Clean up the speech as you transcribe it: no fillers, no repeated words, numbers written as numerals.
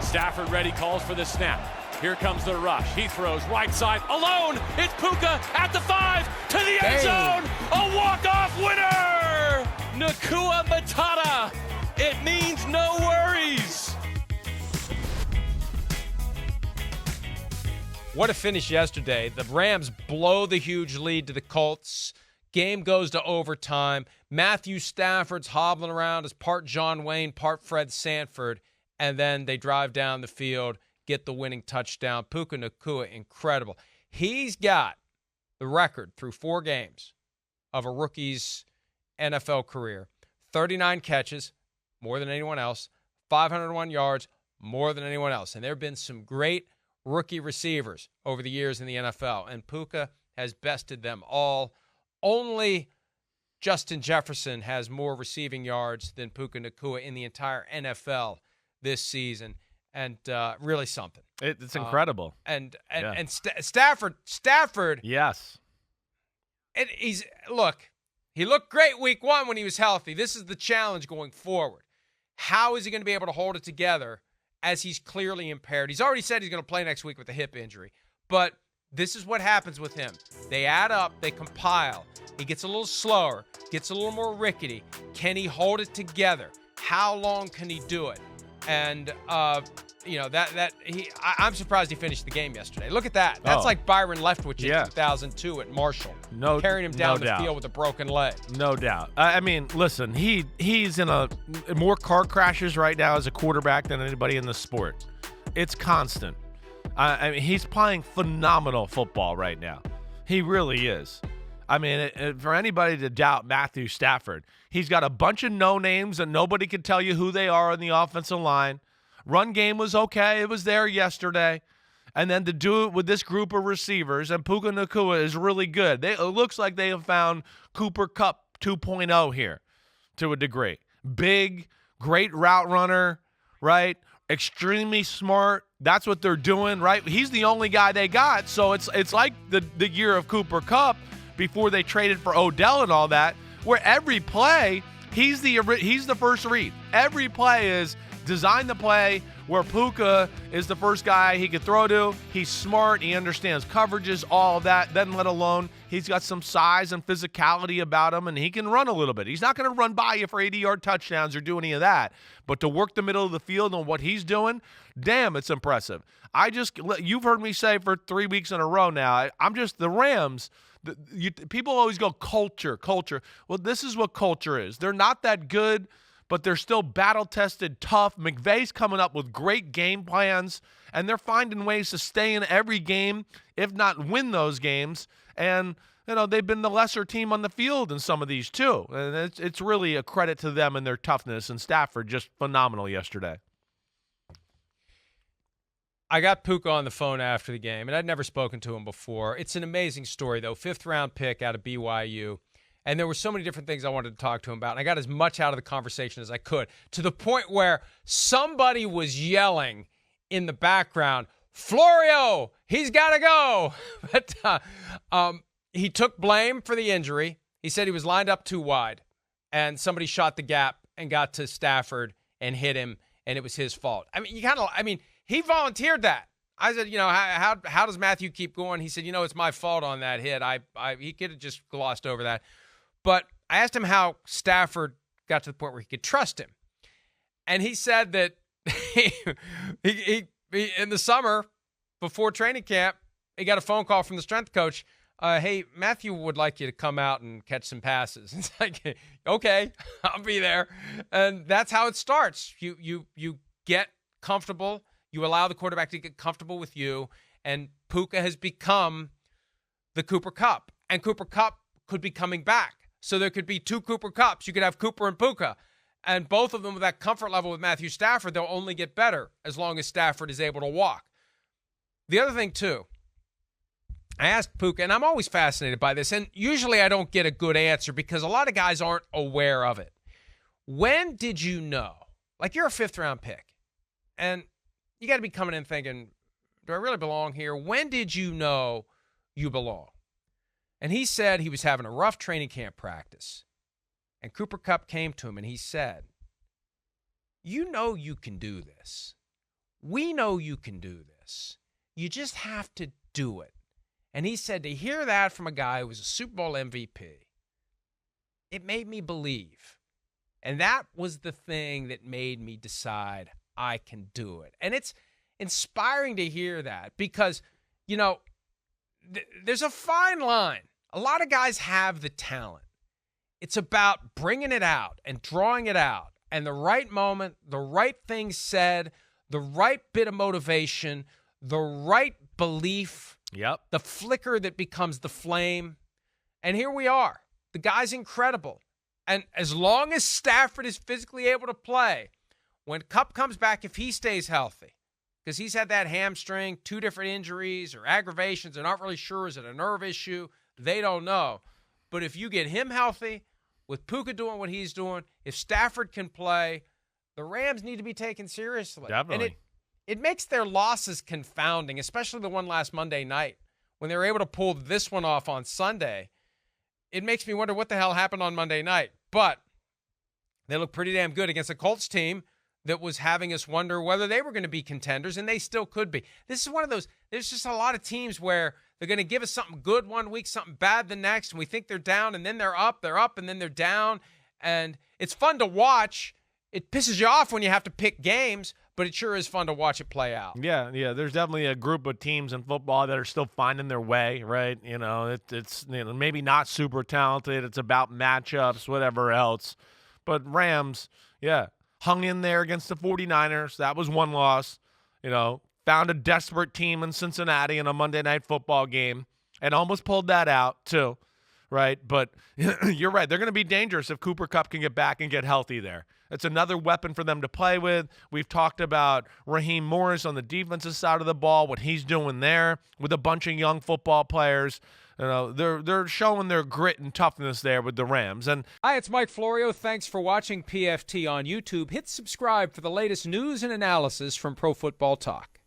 Stafford ready, calls for the snap. Here comes the rush. He throws right side alone. It's Puka at the 5 to the end zone. A walk-off winner. Nacua Matata. It means no worries. What a finish yesterday. The Rams blow the huge lead to the Colts. Game goes to overtime. Matthew Stafford's hobbling around as part John Wayne, part Fred Sanford. And then they drive down the field, get the winning touchdown. Puka Nacua, incredible. He's got the record through 4 games of a rookie's NFL career. 39 catches, more than anyone else. 501 yards, more than anyone else. And there have been some great rookie receivers over the years in the NFL, and Puka has bested them all. Only Justin Jefferson has more receiving yards than Puka Nacua in the entire NFL this season, and really something. It's incredible. Stafford. Yes. He looked great week 1 when he was healthy. This is the challenge going forward. How is he going to be able to hold it together as he's clearly impaired? He's already said he's going to play next week with a hip injury, but this is what happens with him. They add up, they compile. He gets a little slower, gets a little more rickety. Can he hold it together? How long can he do it? And I'm surprised he finished the game yesterday. Look at that. That's like Byron Leftwich in 2002 at Marshall. Carrying him down the field with a broken leg. No doubt. I mean, listen, he's in more car crashes right now as a quarterback than anybody in the sport. It's constant. I mean, he's playing phenomenal football right now. He really is. I mean, for anybody to doubt Matthew Stafford, he's got a bunch of no-names and nobody can tell you who they are on the offensive line. Run game was okay. It was there yesterday. And then to do it with this group of receivers, and Puka Nacua is really good. It looks like they have found Cooper Kupp 2.0 here to a degree. Big, great route runner, right? Extremely smart. That's what they're doing, right? He's the only guy they got. So it's like the year of Cooper Kupp before they traded for Odell and all that, where every play, he's the first read. Every play is design the play where Puka is the first guy he could throw to. He's smart. He understands coverages, all of that. Then let alone he's got some size and physicality about him, and he can run a little bit. He's not going to run by you for 80-yard touchdowns or do any of that. But to work the middle of the field on what he's doing, damn, it's impressive. You've heard me say for 3 weeks in a row now, the Rams, people always go culture. Well, this is what culture is. They're not that good, but they're still battle-tested, tough. McVay's coming up with great game plans, and they're finding ways to stay in every game, if not win those games. And, they've been the lesser team on the field in some of these too. And it's really a credit to them and their toughness, and Stafford just phenomenal yesterday. I got Puka on the phone after the game, and I'd never spoken to him before. It's an amazing story, though. 5th-round pick out of BYU. And there were so many different things I wanted to talk to him about. And I got as much out of the conversation as I could, to the point where somebody was yelling in the background, Florio, he's got to go. But he took blame for the injury. He said he was lined up too wide, and somebody shot the gap and got to Stafford and hit him, and it was his fault. I mean, he volunteered that. I said, how does Matthew keep going? He said, it's my fault on that hit. He could have just glossed over that. But I asked him how Stafford got to the point where he could trust him. And he said that he in the summer, before training camp, he got a phone call from the strength coach. Hey, Matthew would like you to come out and catch some passes. It's like, okay, I'll be there. And that's how it starts. You get comfortable. You allow the quarterback to get comfortable with you. And Puka has become the Cooper Kupp. And Cooper Kupp could be coming back. So there could be 2 Cooper Kupps. You could have Cooper and Puka. And both of them with that comfort level with Matthew Stafford, they'll only get better as long as Stafford is able to walk. The other thing, too, I asked Puka, and I'm always fascinated by this, and usually I don't get a good answer because a lot of guys aren't aware of it. When did you know? Like, you're a 5th-round pick, and you got to be coming in thinking, do I really belong here? When did you know you belong? And he said he was having a rough training camp practice. And Cooper Kupp came to him and he said, you know you can do this. we know you can do this. You just have to do it. And he said to hear that from a guy who was a Super Bowl MVP, it made me believe. And that was the thing that made me decide I can do it. And it's inspiring to hear that because, you know, there's a fine line. A lot of guys have the talent. It's about bringing it out and drawing it out and the right moment, the right thing said, the right bit of motivation, the right belief, the flicker that becomes the flame. And here we are. The guy's incredible. And as long as Stafford is physically able to play, when Kupp comes back, if he stays healthy, because he's had that hamstring, 2 different injuries or aggravations, they're not really sure, is it a nerve issue? They don't know. But if you get him healthy, with Puka doing what he's doing, if Stafford can play, the Rams need to be taken seriously. Definitely. And it makes their losses confounding, especially the one last Monday night. When they were able to pull this one off on Sunday, it makes me wonder what the hell happened on Monday night. But they look pretty damn good against a Colts team that was having us wonder whether they were going to be contenders, and they still could be. This is one of those, there's just a lot of teams where they're going to give us something good one week, something bad the next, and we think they're down, and then they're up, and then they're down. And it's fun to watch. It pisses you off when you have to pick games, but it sure is fun to watch it play out. Yeah. There's definitely a group of teams in football that are still finding their way, right? You know, it's maybe not super talented. It's about matchups, whatever else. But Rams, hung in there against the 49ers. That was one loss. You know, found a desperate team in Cincinnati in a Monday Night Football game and almost pulled that out too, right? But you're right. They're going to be dangerous if Cooper Kupp can get back and get healthy there. It's another weapon for them to play with. We've talked about Raheem Morris on the defensive side of the ball, what he's doing there with a bunch of young football players. You know, they're showing their grit and toughness there with the Rams. And hi, it's Mike Florio. Thanks for watching PFT on YouTube. Hit subscribe for the latest news and analysis from Pro Football Talk.